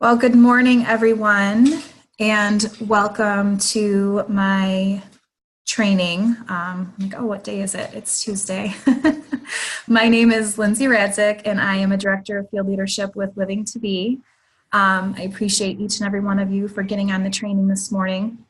Well, good morning, everyone, and welcome to my training. What day is it? It's Tuesday. My name is Lindsay Radzik, and I am a Director of Field Leadership with Living to Be. I appreciate each and every one of you for getting on the training this morning.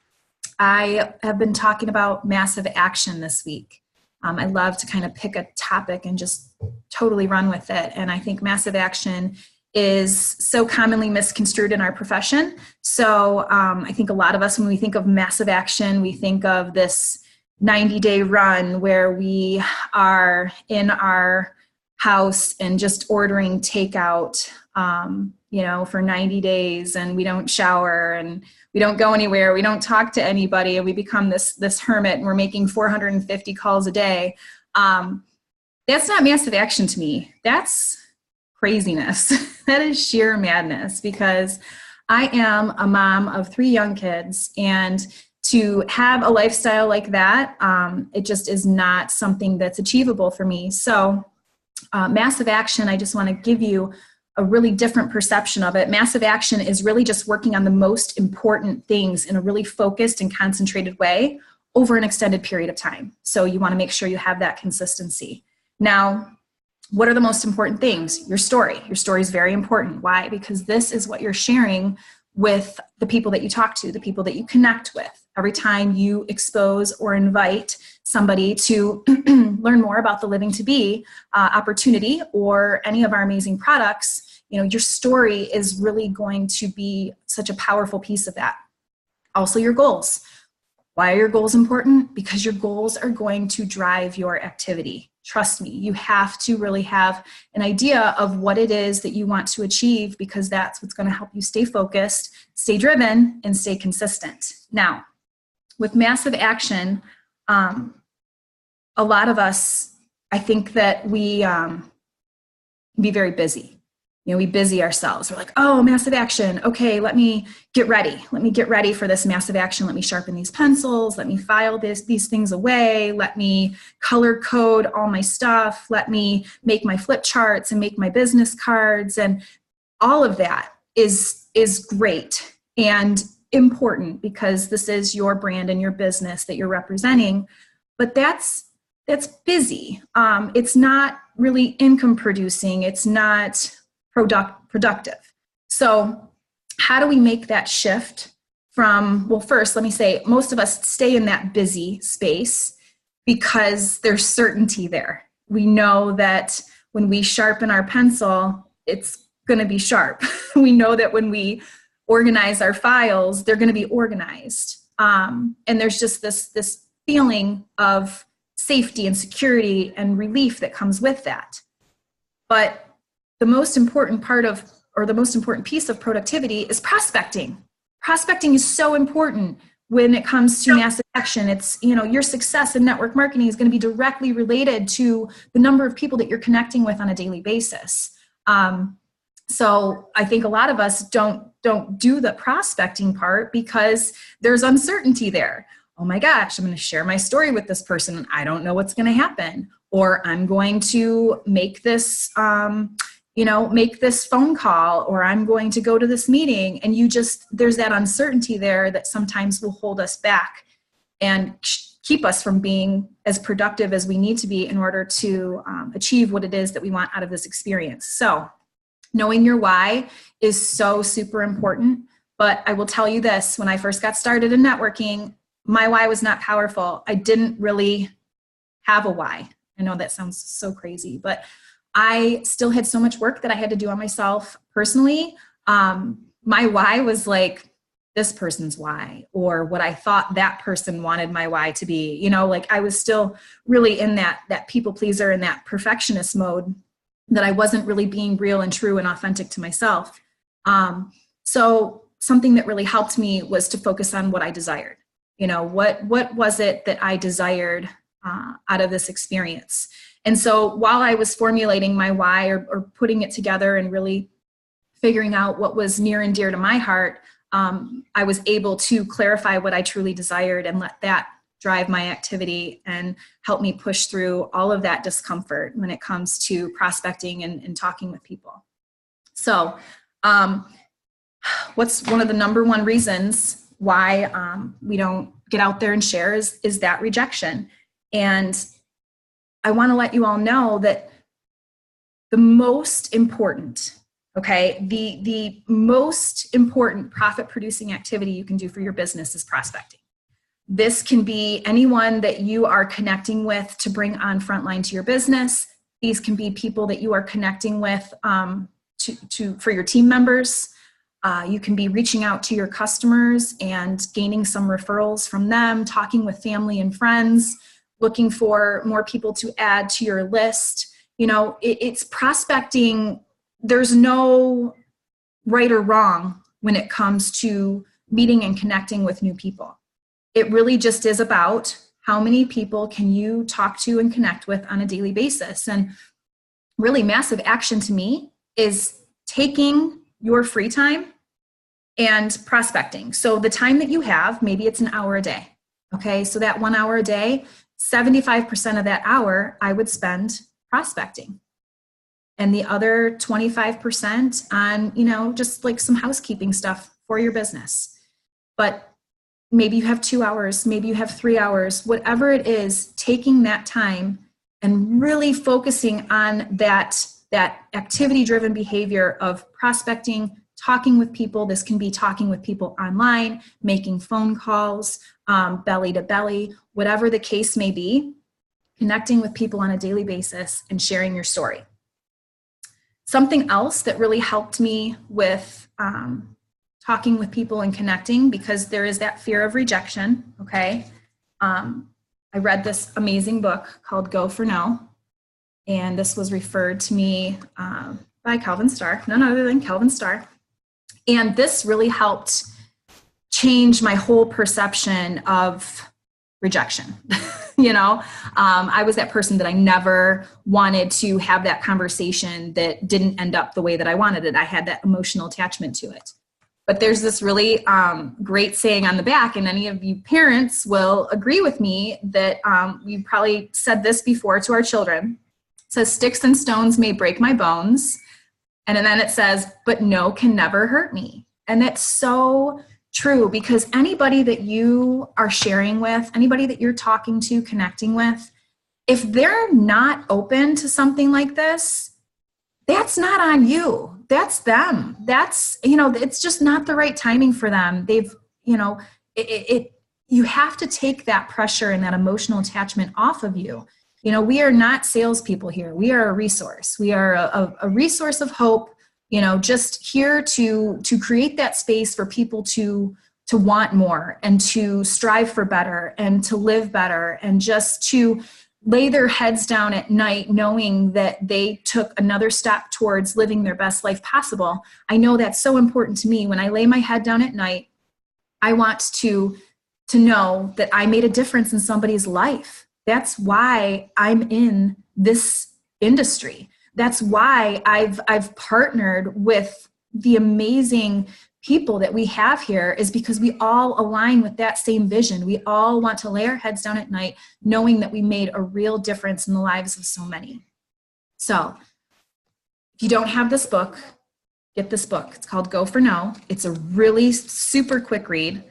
I have been talking about massive action this week. I love to kind of pick a topic and just totally run with it, and I think massive action is so commonly misconstrued in our profession. So I think a lot of us, when we think of massive action, we think of this 90-day run where we are in our house and just ordering takeout, for 90 days, and we don't shower and we don't go anywhere, we don't talk to anybody, and we become this hermit, and we're making 450 calls a day. That's not massive action to me. That's craziness. That is sheer madness, because I am a mom of 3 young kids, and to have a lifestyle like that, it just is not something that's achievable for me. So massive action, I just want to give you a really different perception of it. Massive action is really just working on the most important things in a really focused and concentrated way over an extended period of time. So you want to make sure you have that consistency. Now, what are the most important things? Your story. Your story is very important. Why? Because this is what you're sharing with the people that you talk to, the people that you connect with. Every time you expose or invite somebody to learn more about the Living to Be opportunity or any of our amazing products, your story is really going to be such a powerful piece of that. Also, your goals. Why are your goals important? Because your goals are going to drive your activity. Trust me, you have to really have an idea of what it is that you want to achieve, because that's what's going to help you stay focused, stay driven, and stay consistent. Now, with massive action, a lot of us, I think that we can be very busy. We busy ourselves. We're like, oh, massive action. Okay, let me get ready. Let me get ready for this massive action. Let me sharpen these pencils. Let me file these things away. Let me color code all my stuff. Let me make my flip charts and make my business cards. And all of that is great and important, because this is your brand and your business that you're representing. But that's busy. It's not really income producing. It's not productive. So how do we make that shift from, well, first, let me say, most of us stay in that busy space because there's certainty there. We know that when we sharpen our pencil, it's going to be sharp. We know that when we organize our files, they're going to be organized. And there's just this feeling of safety and security and relief that comes with that. But the most important part of, or the most important piece of productivity is prospecting. Prospecting is so important when it comes to massive action. It's, your success in network marketing is going to be directly related to the number of people that you're connecting with on a daily basis. So I think a lot of us don't do the prospecting part because there's uncertainty there. Oh my gosh, I'm going to share my story with this person and I don't know what's going to happen. Or I'm going to make this, make this phone call, or I'm going to go to this meeting. And there's that uncertainty there that sometimes will hold us back and keep us from being as productive as we need to be in order to achieve what it is that we want out of this experience. So knowing your why is so super important. But I will tell you this, when I first got started in networking, my why was not powerful. I didn't really have a why. I know that sounds so crazy, but I still had so much work that I had to do on myself personally. My why was like this person's why, or what I thought that person wanted my why to be. I was still really in that people pleaser and that perfectionist mode, that I wasn't really being real and true and authentic to myself. So something that really helped me was to focus on what I desired. What was it that I desired out of this experience? And so while I was formulating my why, or putting it together and really figuring out what was near and dear to my heart, I was able to clarify what I truly desired and let that drive my activity and help me push through all of that discomfort when it comes to prospecting and talking with people. So what's one of the number one reasons why we don't get out there and share is that rejection. And I want to let you all know that the most important, okay, the most important profit producing activity you can do for your business is prospecting. This can be anyone that you are connecting with to bring on frontline to your business. These can be people that you are connecting with for your team members. You can be reaching out to your customers and gaining some referrals from them, talking with family and friends, looking for more people to add to your list. You know, it's prospecting. There's no right or wrong when it comes to meeting and connecting with new people. It really just is about how many people can you talk to and connect with on a daily basis. And really massive action to me is taking your free time and prospecting. So the time that you have, maybe it's an hour a day. Okay, so that 1 hour a day, 75% of that hour I would spend prospecting. And the other 25% on, you know, just like some housekeeping stuff for your business. But maybe you have 2 hours, maybe you have 3 hours, whatever it is, taking that time and really focusing on that activity-driven behavior of prospecting, talking with people. This can be talking with people online, making phone calls, belly to belly, whatever the case may be, connecting with people on a daily basis and sharing your story. Something else that really helped me with talking with people and connecting, because there is that fear of rejection, okay? I read this amazing book called Go for No, and this was referred to me by Calvin Starr, none other than Calvin Starr. And this really helped change my whole perception of rejection. You know, I was that person that I never wanted to have that conversation that didn't end up the way that I wanted it. I had that emotional attachment to it. But there's this really great saying on the back, and any of you parents will agree with me that we probably said this before to our children. It says, "Sticks and stones may break my bones." And then it says, "But no can never hurt me." And that's so true, because anybody that you are sharing with, anybody that you're talking to, connecting with, if they're not open to something like this, that's not on you. That's them. That's, you know, it's just not the right timing for them. They've, you know, you have to take that pressure and that emotional attachment off of you. You know, we are not salespeople here. We are a resource. We are a resource of hope, you know, just here to create that space for people to want more and to strive for better and to live better and just to lay their heads down at night knowing that they took another step towards living their best life possible. I know that's so important to me. When I lay my head down at night, I want to know that I made a difference in somebody's life. That's why I'm in this industry. That's why I've partnered with the amazing people that we have here, is because we all align with that same vision. We all want to lay our heads down at night knowing that we made a real difference in the lives of so many. So if you don't have this book, get this book. It's called Go for No. It's a really super quick read.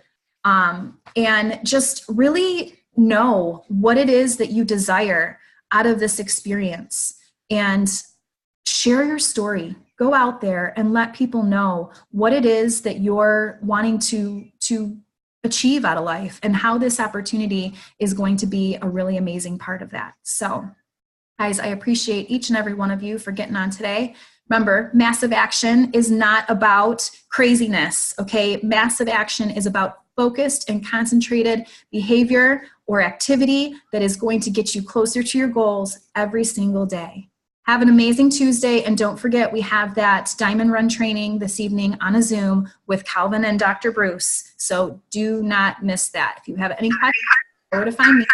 And just really know what it is that you desire out of this experience and share your story. Go out there and let people know what it is that you're wanting to achieve out of life and how this opportunity is going to be a really amazing part of that. So, guys, I appreciate each and every one of you for getting on today. Remember, massive action is not about craziness, okay? Massive action is about focused and concentrated behavior or activity that is going to get you closer to your goals every single day. Have an amazing Tuesday, and don't forget, we have that Diamond Run training this evening on a Zoom with Calvin and Dr. Bruce. So do not miss that. If you have any questions, know where to find me.